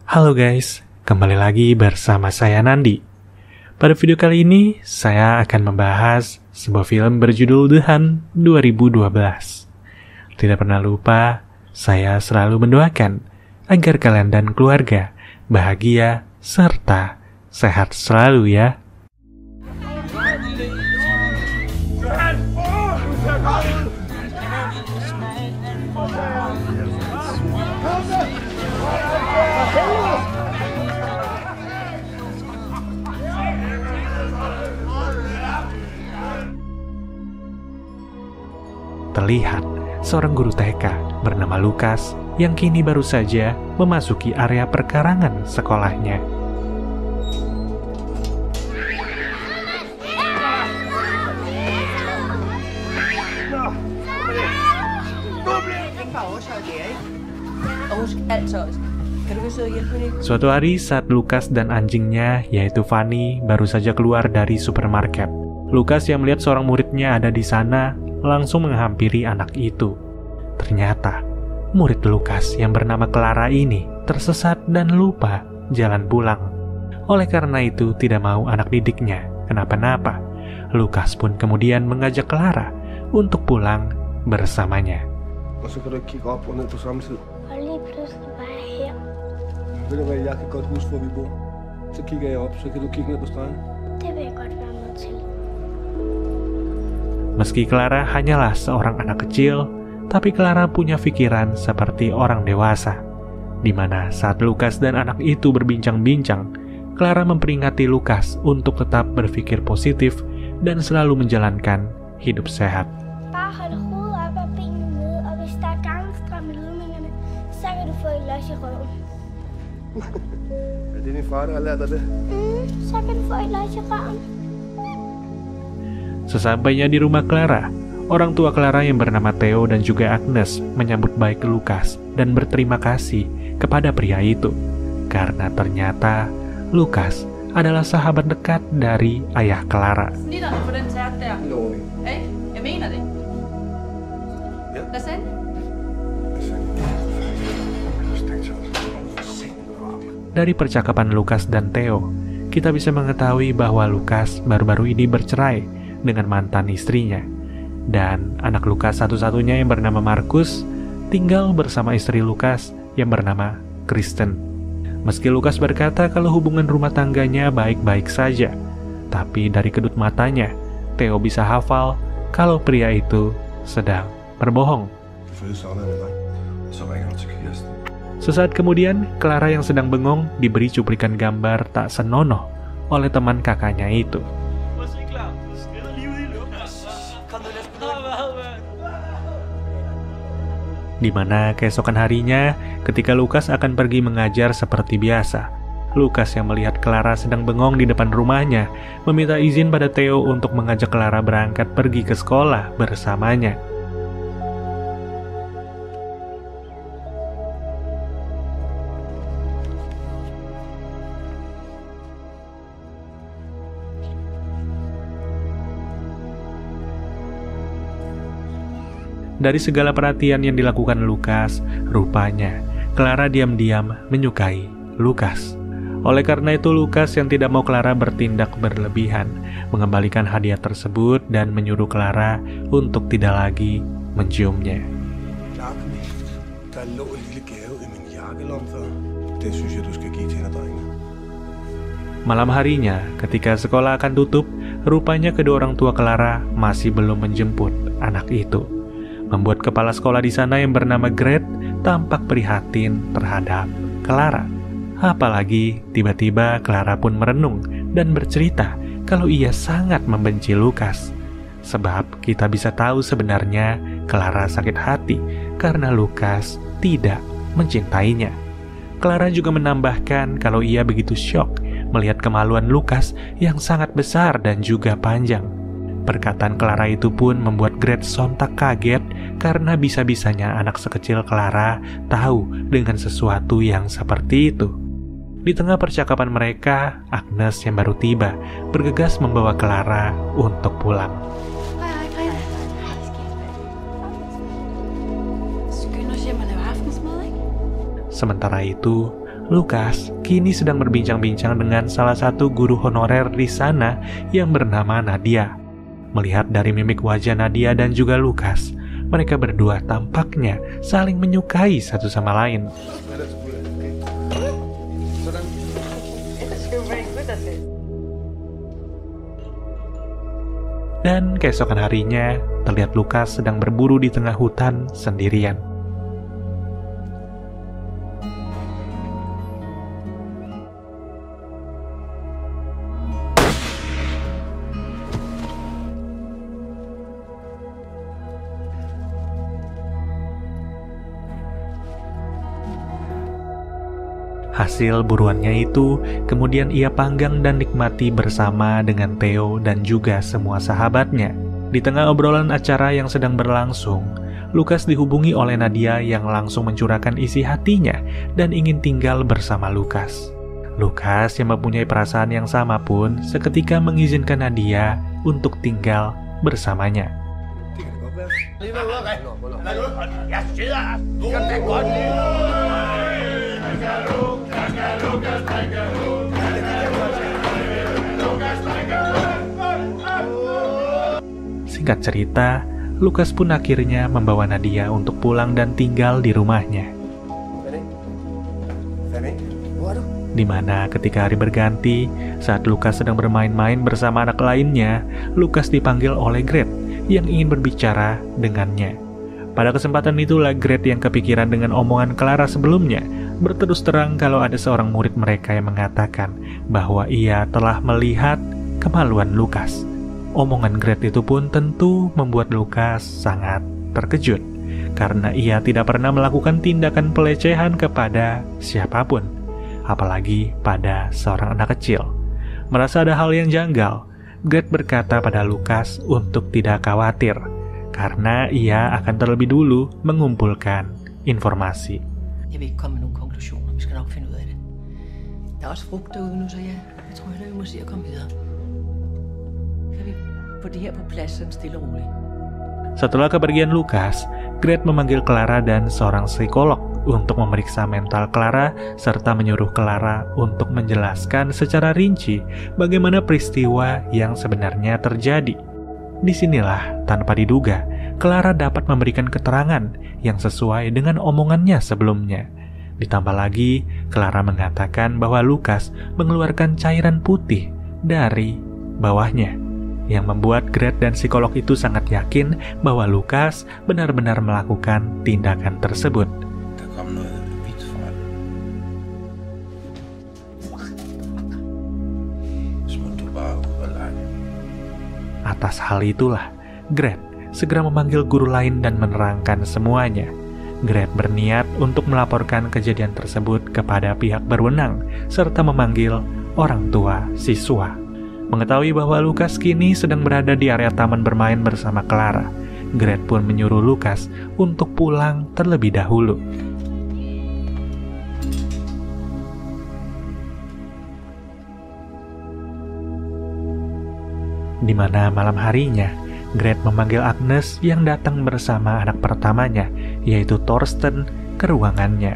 Halo guys, kembali lagi bersama saya Nandi. Pada video kali ini, saya akan membahas sebuah film berjudul The Hun 2012. Tidak pernah lupa, saya selalu mendoakan agar kalian dan keluarga bahagia serta sehat selalu ya. Terlihat seorang guru TK bernama Lukas yang kini baru saja memasuki area perkarangan sekolahnya. Suatu hari saat Lukas dan anjingnya, yaitu Fanny, baru saja keluar dari supermarket. Lukas yang melihat seorang muridnya ada di sana langsung menghampiri anak itu. Ternyata, murid Lukas yang bernama Clara ini tersesat dan lupa jalan pulang. Oleh karena itu, tidak mau anak didiknya kenapa-napa. Lukas pun kemudian mengajak Clara untuk pulang bersamanya. Meski Clara hanyalah seorang anak kecil, tapi Clara punya pikiran seperti orang dewasa. Di mana saat Lukas dan anak itu berbincang-bincang, Clara memperingati Lukas untuk tetap berpikir positif dan selalu menjalankan hidup sehat. Sesampainya di rumah Clara, orang tua Clara yang bernama Theo dan juga Agnes menyambut baik Lukas dan berterima kasih kepada pria itu, karena ternyata Lukas adalah sahabat dekat dari ayah Clara. Dari percakapan Lukas dan Theo, kita bisa mengetahui bahwa Lukas baru-baru ini bercerai dengan mantan istrinya, dan anak Lukas satu-satunya yang bernama Markus tinggal bersama istri Lukas yang bernama Kristen. Meski Lukas berkata kalau hubungan rumah tangganya baik-baik saja, tapi dari kedut matanya, Theo bisa hafal kalau pria itu sedang berbohong. Sesaat kemudian, Clara yang sedang bengong diberi cuplikan gambar tak senonoh oleh teman kakaknya itu. Di mana keesokan harinya, ketika Lukas akan pergi mengajar seperti biasa, Lukas yang melihat Clara sedang bengong di depan rumahnya, meminta izin pada Theo untuk mengajak Clara berangkat pergi ke sekolah bersamanya. Dari segala perhatian yang dilakukan Lukas, rupanya Clara diam-diam menyukai Lukas. Oleh karena itu, Lukas yang tidak mau Clara bertindak berlebihan, mengembalikan hadiah tersebut dan menyuruh Clara untuk tidak lagi menciumnya. Malam harinya, ketika sekolah akan tutup, rupanya kedua orang tua Clara masih belum menjemput anak itu, membuat kepala sekolah di sana yang bernama Gret tampak prihatin terhadap Clara. Apalagi tiba-tiba Clara pun merenung dan bercerita kalau ia sangat membenci Lukas. Sebab kita bisa tahu sebenarnya Clara sakit hati karena Lukas tidak mencintainya. Clara juga menambahkan kalau ia begitu syok melihat kemaluan Lukas yang sangat besar dan juga panjang. Perkataan Clara itu pun membuat Gret sontak kaget karena bisa-bisanya anak sekecil Clara tahu dengan sesuatu yang seperti itu. Di tengah percakapan mereka, Agnes yang baru tiba bergegas membawa Clara untuk pulang. Sementara itu, Lukas kini sedang berbincang-bincang dengan salah satu guru honorer di sana yang bernama Nadia. Melihat dari mimik wajah Nadia dan juga Lukas, mereka berdua tampaknya saling menyukai satu sama lain. Dan keesokan harinya, terlihat Lukas sedang berburu di tengah hutan sendirian. Hasil buruannya itu kemudian ia panggang dan nikmati bersama dengan Theo dan juga semua sahabatnya. Di tengah obrolan acara yang sedang berlangsung, Lukas dihubungi oleh Nadia yang langsung mencurahkan isi hatinya dan ingin tinggal bersama Lukas. Lukas yang mempunyai perasaan yang sama pun seketika mengizinkan Nadia untuk tinggal bersamanya. Singkat cerita, Lukas pun akhirnya membawa Nadia untuk pulang dan tinggal di rumahnya. Di mana ketika hari berganti, saat Lukas sedang bermain-main bersama anak lainnya, Lukas dipanggil oleh Gret yang ingin berbicara dengannya. Pada kesempatan itulah Gret yang kepikiran dengan omongan Clara sebelumnya, berterus terang kalau ada seorang murid mereka yang mengatakan bahwa ia telah melihat kemaluan Lukas. Omongan Gret itu pun tentu membuat Lukas sangat terkejut, karena ia tidak pernah melakukan tindakan pelecehan kepada siapapun, apalagi pada seorang anak kecil. Merasa ada hal yang janggal, Gret berkata pada Lukas untuk tidak khawatir, karena ia akan terlebih dulu mengumpulkan informasi. Jeg vil ikke komme med nogle konklusioner. Vi skal nok finde ud af det. Der er også frugt derude nu, så jeg tror heller, vi må se at komme videre. Kan vi få det her på plads sådan stille og roligt? Setelah kepergian Lukas, Gret memanggil Clara dan seorang psikolog untuk memeriksa mental Clara serta menyuruh Clara untuk menjelaskan secara rinci bagaimana peristiwa yang sebenarnya terjadi. Disinilah, tanpa diduga, Clara dapat memberikan keterangan yang sesuai dengan omongannya sebelumnya. Ditambah lagi, Clara mengatakan bahwa Lukas mengeluarkan cairan putih dari bawahnya, yang membuat Gret dan psikolog itu sangat yakin bahwa Lukas benar-benar melakukan tindakan tersebut. Atas hal itulah, Gret segera memanggil guru lain dan menerangkan semuanya. Gret berniat untuk melaporkan kejadian tersebut kepada pihak berwenang, serta memanggil orang tua siswa. Mengetahui bahwa Lukas kini sedang berada di area taman bermain bersama Clara, Gret pun menyuruh Lukas untuk pulang terlebih dahulu. Di mana malam harinya, Gret memanggil Agnes yang datang bersama anak pertamanya, yaitu Thorsten, ke ruangannya.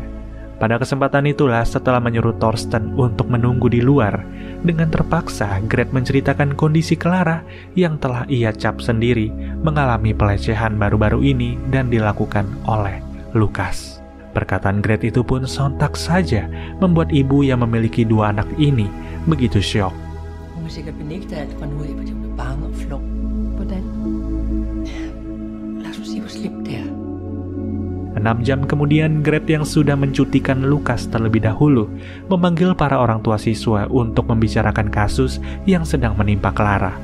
Pada kesempatan itulah, setelah menyuruh Thorsten untuk menunggu di luar, dengan terpaksa Gret menceritakan kondisi Clara yang telah ia cap sendiri mengalami pelecehan baru-baru ini dan dilakukan oleh Lukas. Perkataan Gret itu pun sontak saja membuat ibu yang memiliki dua anak ini begitu syok. Hun vil sikkert benægte alt fra nu af, fordi hun er bange og flov. Hvordan? Lad os se, hvor slemt det er. 6 jam kemudian, Gret yang sudah mencutikan Lukas terlebih dahulu memanggil para orang tua siswa untuk membicarakan kasus yang sedang menimpa Clara.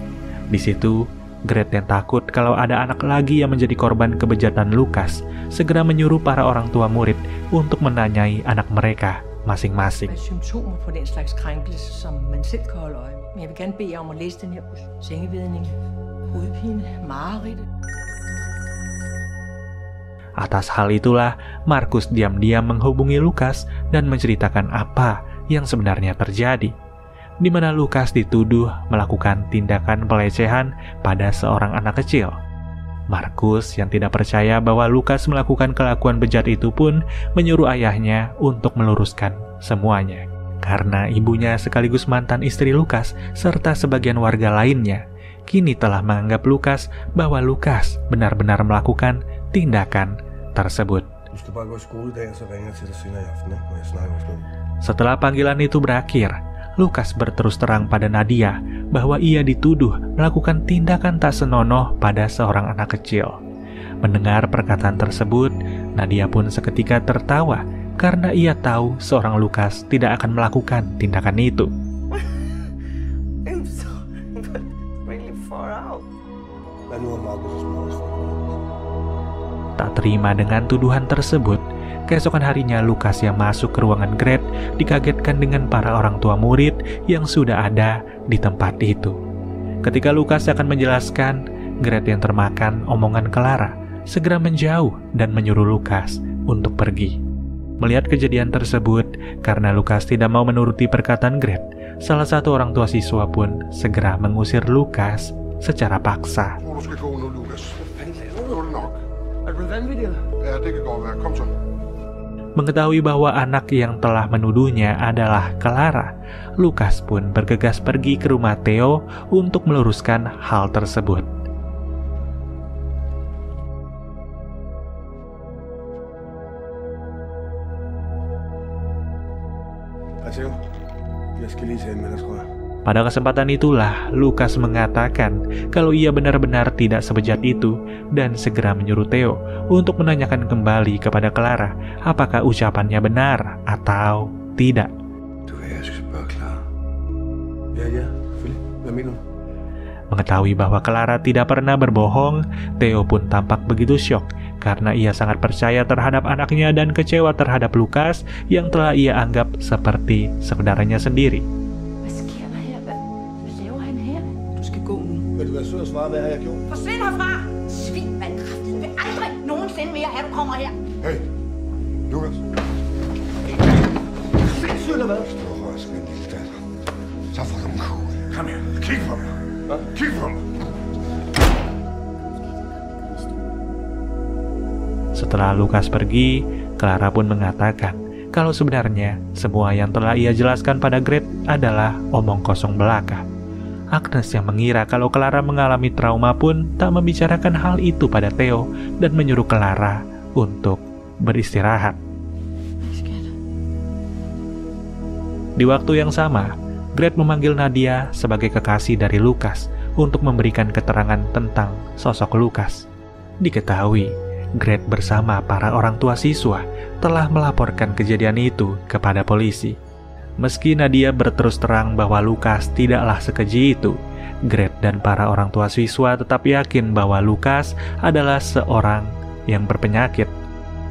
Di situ, Gret yang takut kalau ada anak lagi yang menjadi korban kebejatan Lukas segera menyuruh para orang tua murid untuk menanyai anak mereka masing-masing. Symptomer på den slags krænkelse, som man selv kan holde øje med. Men jeg vil gerne bede jer om at læse den her på sengevedning. Hovedpine, mareridt. Atas hal itulah, Markus diam-diam menghubungi Lukas dan menceritakan apa yang sebenarnya terjadi, di mana Lukas dituduh melakukan tindakan pelecehan pada seorang anak kecil. Markus yang tidak percaya bahwa Lukas melakukan kelakuan bejat itu pun menyuruh ayahnya untuk meluruskan semuanya. Karena ibunya sekaligus mantan istri Lukas serta sebagian warga lainnya kini telah menganggap Lukas bahwa Lukas benar-benar melakukan tindakan tersebut. Setelah panggilan itu berakhir, Lukas berterus terang pada Nadia bahwa ia dituduh melakukan tindakan tak senonoh pada seorang anak kecil. Mendengar perkataan tersebut, Nadia pun seketika tertawa karena ia tahu seorang Lukas tidak akan melakukan tindakan itu. Tak terima dengan tuduhan tersebut, keesokan harinya Lukas yang masuk ke ruangan Gret dikagetkan dengan para orang tua murid yang sudah ada di tempat itu. Ketika Lukas akan menjelaskan, Gret yang termakan omongan Clara segera menjauh dan menyuruh Lukas untuk pergi. Melihat kejadian tersebut, karena Lukas tidak mau menuruti perkataan Gret, salah satu orang tua siswa pun segera mengusir Lukas secara paksa. Mengetahui bahwa anak yang telah menuduhnya adalah Clara, Lukas pun bergegas pergi ke rumah Theo untuk meluruskan hal tersebut. Pada kesempatan itulah Lukas mengatakan kalau ia benar-benar tidak sebejat itu dan segera menyuruh Theo untuk menanyakan kembali kepada Clara apakah ucapannya benar atau tidak. Mengetahui bahwa Clara tidak pernah berbohong, Theo pun tampak begitu syok karena ia sangat percaya terhadap anaknya dan kecewa terhadap Lukas yang telah ia anggap seperti saudaranya sendiri. Forsvind herfra! Svin, man, kraften vil aldrig nogensinde mere have, du kommer her. Hey, Lukas. Sindssygt eller hvad? Stå og røsk, min lille datter. Så får du en kugle. Kom her, kig på mig. Kig på mig. Setelah Lukas pergi, Clara pun mengatakan kalau sebenarnya semua yang telah ia jelaskan pada Gret adalah omong kosong belaka. Agnes yang mengira kalau Clara mengalami trauma pun tak membicarakan hal itu pada Theo dan menyuruh Clara untuk beristirahat. Di waktu yang sama, Gret memanggil Nadia sebagai kekasih dari Lukas untuk memberikan keterangan tentang sosok Lukas. Diketahui, Gret bersama para orang tua siswa telah melaporkan kejadian itu kepada polisi. Meski Nadia berterus terang bahwa Lukas tidaklah sekeji itu, Gret dan para orang tua siswa tetap yakin bahwa Lukas adalah seorang yang berpenyakit.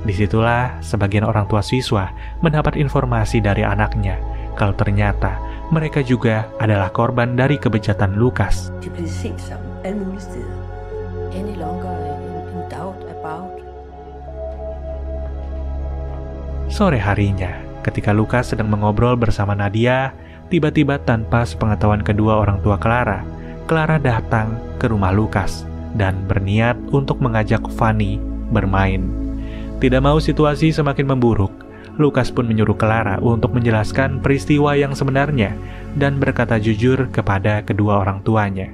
Disitulah sebagian orang tua siswa mendapat informasi dari anaknya kalau ternyata mereka juga adalah korban dari kebejatan Lukas. Sore harinya, ketika Lukas sedang mengobrol bersama Nadia, tiba-tiba tanpa sepengetahuan kedua orang tua Clara, Clara datang ke rumah Lukas dan berniat untuk mengajak Fanny bermain. Tidak mau situasi semakin memburuk, Lukas pun menyuruh Clara untuk menjelaskan peristiwa yang sebenarnya dan berkata jujur kepada kedua orang tuanya.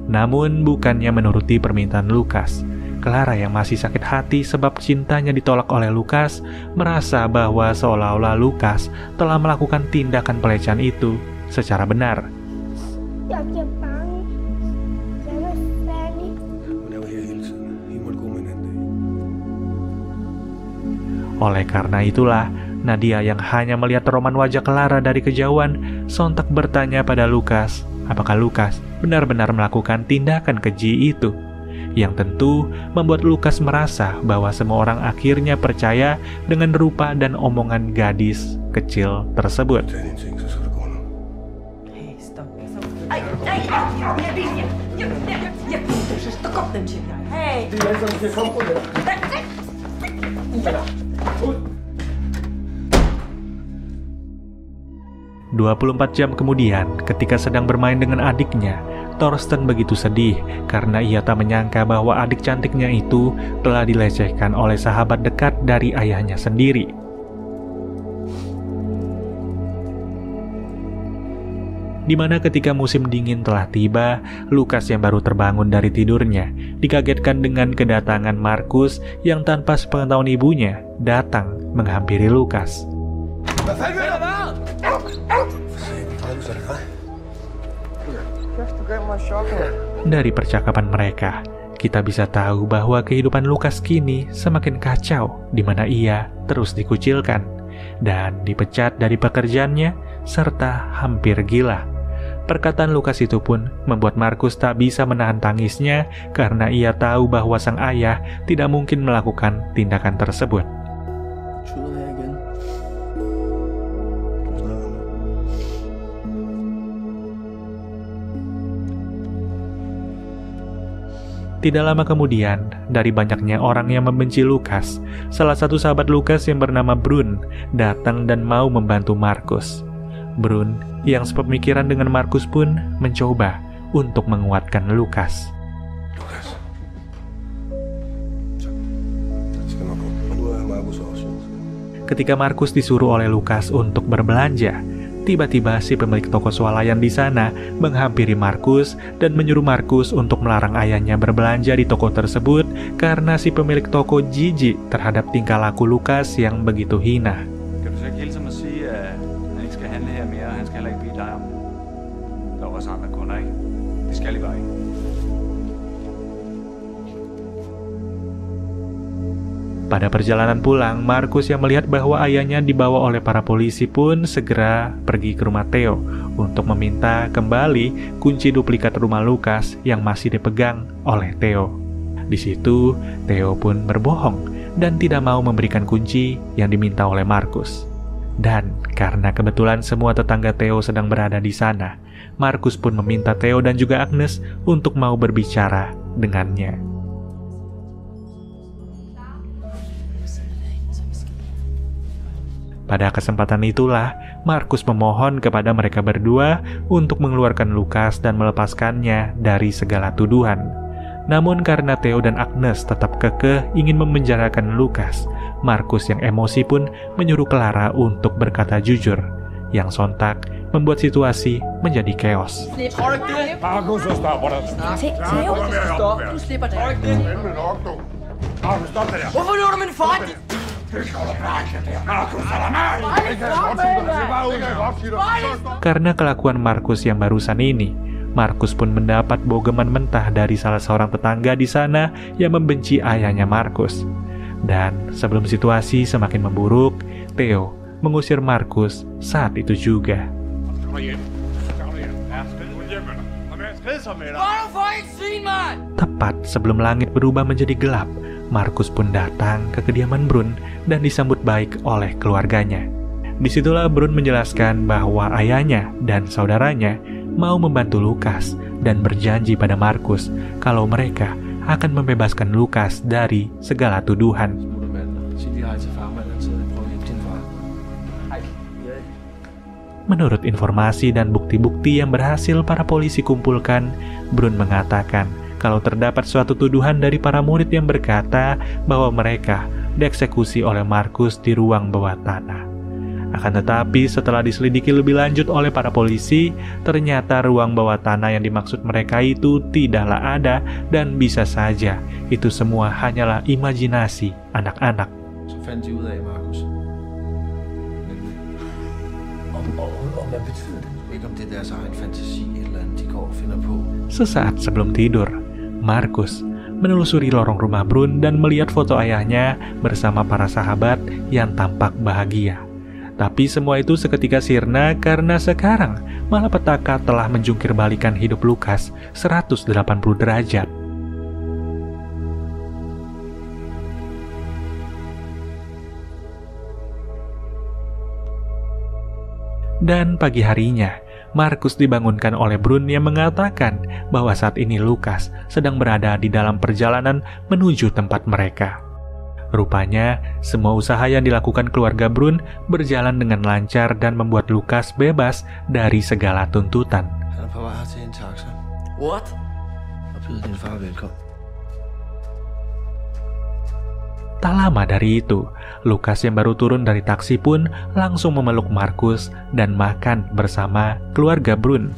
Namun bukannya menuruti permintaan Lukas, Clara yang masih sakit hati sebab cintanya ditolak oleh Lukas merasa bahwa seolah-olah Lukas telah melakukan tindakan pelecehan itu secara benar. Oleh karena itulah, Nadia yang hanya melihat roman wajah Clara dari kejauhan sontak bertanya pada Lukas apakah Lukas benar-benar melakukan tindakan keji itu. Yang tentu membuat Lukas merasa bahwa semua orang akhirnya percaya dengan rupa dan omongan gadis kecil tersebut. Hey. 24 jam kemudian, ketika sedang bermain dengan adiknya, Thorsten begitu sedih karena ia tak menyangka bahwa adik cantiknya itu telah dilecehkan oleh sahabat dekat dari ayahnya sendiri. di mana ketika musim dingin telah tiba, Lukas yang baru terbangun dari tidurnya dikagetkan dengan kedatangan Markus yang tanpa sepengetahuan ibunya datang menghampiri Lukas. Dari percakapan mereka, kita bisa tahu bahwa kehidupan Lukas kini semakin kacau, di mana ia terus dikucilkan dan dipecat dari pekerjaannya serta hampir gila. Perkataan Lukas itu pun membuat Markus tak bisa menahan tangisnya karena ia tahu bahwa sang ayah tidak mungkin melakukan tindakan tersebut. Tidak lama kemudian, dari banyaknya orang yang membenci Lukas, salah satu sahabat Lukas yang bernama Brun datang dan mau membantu Markus. Brun yang sepemikiran dengan Markus pun mencoba untuk menguatkan Lukas. Ketika Markus disuruh oleh Lukas untuk berbelanja, tiba-tiba si pemilik toko swalayan di sana menghampiri Markus dan menyuruh Markus untuk melarang ayahnya berbelanja di toko tersebut karena si pemilik toko jijik terhadap tingkah laku Lukas yang begitu hina. Pada perjalanan pulang, Markus yang melihat bahwa ayahnya dibawa oleh para polisi pun segera pergi ke rumah Theo untuk meminta kembali kunci duplikat rumah Lukas yang masih dipegang oleh Theo. Di situ, Theo pun berbohong dan tidak mau memberikan kunci yang diminta oleh Markus. Dan karena kebetulan semua tetangga Theo sedang berada di sana, Markus pun meminta Theo dan juga Agnes untuk mau berbicara dengannya. Pada kesempatan itulah, Markus memohon kepada mereka berdua untuk mengeluarkan Lukas dan melepaskannya dari segala tuduhan. Namun karena Theo dan Agnes tetap kekeh ingin memenjarakan Lukas, Markus yang emosi pun menyuruh Clara untuk berkata jujur, yang sontak membuat situasi menjadi chaos. Karena kelakuan Markus yang barusan ini, Markus pun mendapat bogeman mentah dari salah seorang tetangga di sana yang membenci ayahnya Markus. Dan sebelum situasi semakin memburuk, Theo mengusir Markus saat itu juga. Tepat sebelum langit berubah menjadi gelap, Markus pun datang ke kediaman Brun dan disambut baik oleh keluarganya. Disitulah Brun menjelaskan bahwa ayahnya dan saudaranya mau membantu Lukas dan berjanji pada Markus kalau mereka akan membebaskan Lukas dari segala tuduhan. Menurut informasi dan bukti-bukti yang berhasil para polisi kumpulkan, Brun mengatakan kalau terdapat suatu tuduhan dari para murid yang berkata bahwa mereka dieksekusi oleh Markus di ruang bawah tanah. Akan tetapi setelah diselidiki lebih lanjut oleh para polisi, ternyata ruang bawah tanah yang dimaksud mereka itu tidaklah ada dan bisa saja itu semua hanyalah imajinasi anak-anak. Sesaat sebelum tidur, Markus menelusuri lorong rumah Brun dan melihat foto ayahnya bersama para sahabat yang tampak bahagia. Tapi semua itu seketika sirna karena sekarang malapetaka telah menjungkir balikan hidup Lukas 180 derajat. Dan pagi harinya, Markus dibangunkan oleh Brun yang mengatakan bahwa saat ini Lukas sedang berada di dalam perjalanan menuju tempat mereka. Rupanya, semua usaha yang dilakukan keluarga Brun berjalan dengan lancar dan membuat Lukas bebas dari segala tuntutan. Tak lama dari itu, Lukas yang baru turun dari taksi pun langsung memeluk Markus dan makan bersama keluarga Brun.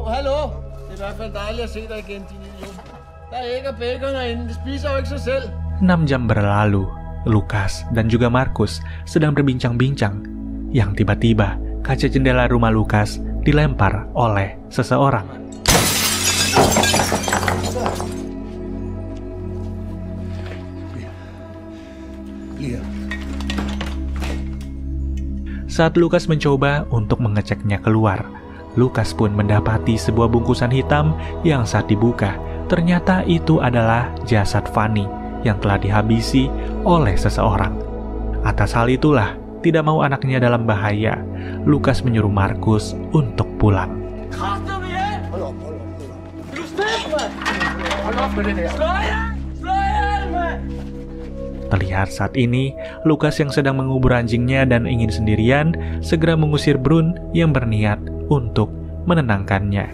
Hallo, det er i hvert fald dejligt at se dig igen, din idiot. Der er æg og bacon herinde, det spiser jo ikke sig selv. 6 jam berlalu, Lukas dan juga Markus sedang berbincang-bincang, yang tiba-tiba kaca jendela rumah Lukas dilempar oleh seseorang. Saat Lukas mencoba untuk mengeceknya keluar, Lukas pun mendapati sebuah bungkusan hitam yang saat dibuka, ternyata itu adalah jasad Fanny yang telah dihabisi oleh seseorang. Atas hal itulah, tidak mau anaknya dalam bahaya, Lukas menyuruh Markus untuk pulang. Terlihat saat ini, Lukas yang sedang mengubur anjingnya dan ingin sendirian, segera mengusir Brun yang berniat untuk menenangkannya.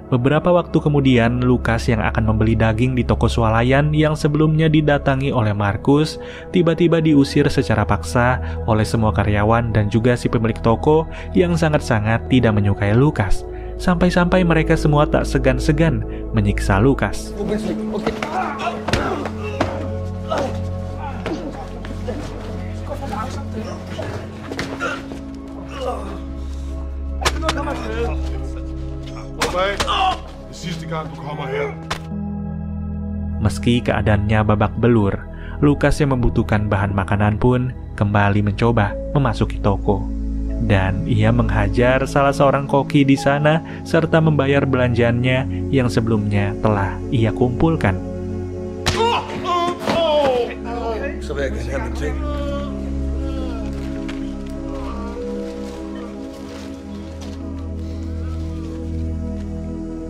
Beberapa waktu kemudian, Lukas yang akan membeli daging di toko swalayan yang sebelumnya didatangi oleh Markus, tiba-tiba diusir secara paksa oleh semua karyawan dan juga si pemilik toko yang sangat-sangat tidak menyukai Lukas. Sampai-sampai mereka semua tak segan-segan menyiksa Lukas. Meski keadaannya babak belur, Lukas yang membutuhkan bahan makanan pun kembali mencoba memasuki toko. Dan ia menghajar salah seorang koki di sana serta membayar belanjaannya yang sebelumnya telah ia kumpulkan.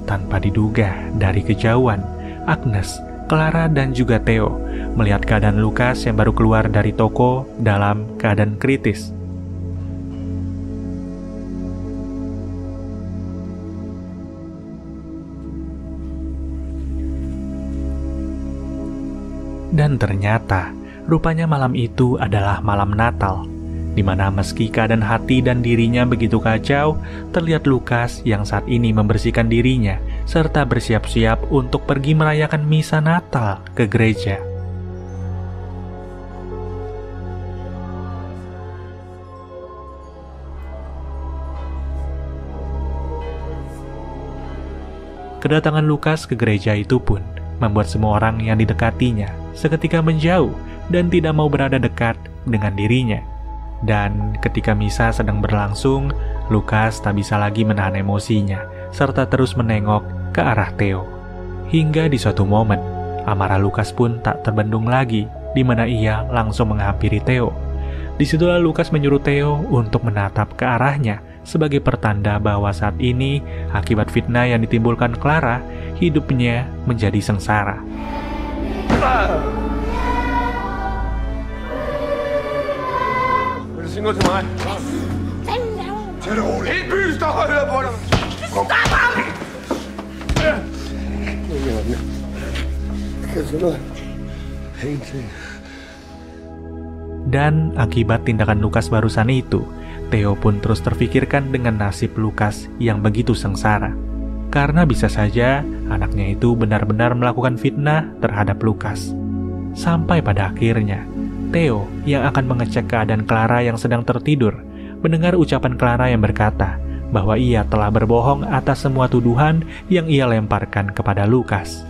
Tanpa diduga, dari kejauhan, Agnes, Clara, dan juga Theo melihat keadaan Lukas yang baru keluar dari toko dalam keadaan kritis. Dan ternyata, rupanya malam itu adalah malam Natal, di mana meski keadaan hati dan dirinya begitu kacau, terlihat Lukas yang saat ini membersihkan dirinya serta bersiap-siap untuk pergi merayakan misa Natal ke gereja. Kedatangan Lukas ke gereja itu pun membuat semua orang yang didekatinya seketika menjauh dan tidak mau berada dekat dengan dirinya. Dan ketika misa sedang berlangsung, Lukas tak bisa lagi menahan emosinya, serta terus menengok ke arah Theo. Hingga di suatu momen, amarah Lukas pun tak terbendung lagi, di mana ia langsung menghampiri Theo. Disitulah Lukas menyuruh Theo untuk menatap ke arahnya, sebagai pertanda bahwa saat ini, akibat fitnah yang ditimbulkan Clara, hidupnya menjadi sengsara. Sig noget til mig. Tag det roligt. Helt byen står og hører på dig. Stop ham! Dan akibat tindakan Lukas barusan itu, Theo pun terus terfikirkan dengan nasib Lukas yang begitu sengsara. Karena bisa saja anaknya itu benar-benar melakukan fitnah terhadap Lukas. Sampai pada akhirnya, Theo yang akan mengecek keadaan Clara yang sedang tertidur, mendengar ucapan Clara yang berkata bahwa ia telah berbohong atas semua tuduhan yang ia lemparkan kepada Lukas.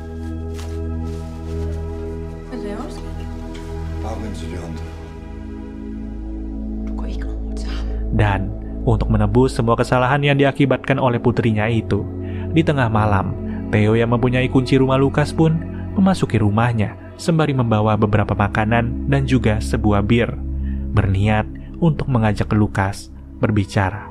Dan untuk menebus semua kesalahan yang diakibatkan oleh putrinya itu, di tengah malam, Theo yang mempunyai kunci rumah Lukas pun memasuki rumahnya sembari membawa beberapa makanan dan juga sebuah bir, berniat untuk mengajak Lukas berbicara.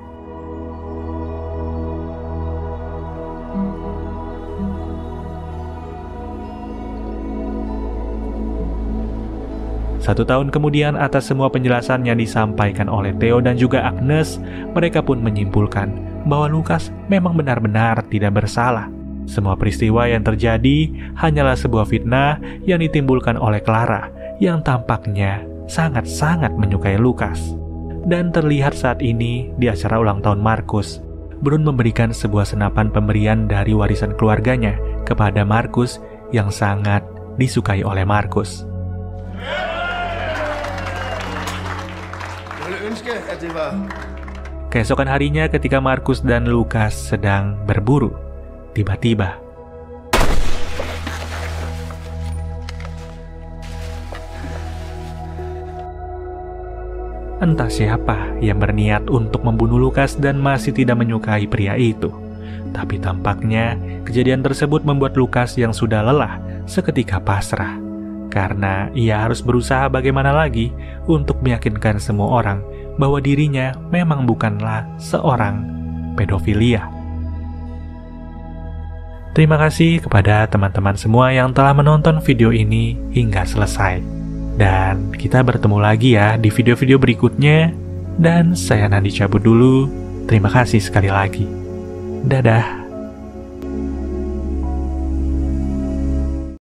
1 tahun kemudian, atas semua penjelasan yang disampaikan oleh Theo dan juga Agnes, mereka pun menyimpulkan bahwa Lukas memang benar-benar tidak bersalah. Semua peristiwa yang terjadi hanyalah sebuah fitnah yang ditimbulkan oleh Clara yang tampaknya sangat-sangat menyukai Lukas. Dan terlihat saat ini di acara ulang tahun Markus, Brun memberikan sebuah senapan pemberian dari warisan keluarganya kepada Markus yang sangat disukai oleh Markus. Keesokan harinya ketika Markus dan Lukas sedang berburu, tiba-tiba entah siapa yang berniat untuk membunuh Lukas dan masih tidak menyukai pria itu. Tapi tampaknya kejadian tersebut membuat Lukas yang sudah lelah seketika pasrah. Karena ia harus berusaha bagaimana lagi untuk meyakinkan semua orang bahwa dirinya memang bukanlah seorang pedofilia. Terima kasih kepada teman-teman semua yang telah menonton video ini hingga selesai. Dan kita bertemu lagi ya di video-video berikutnya. Dan saya Nandi cabut dulu. Terima kasih sekali lagi. Dadah.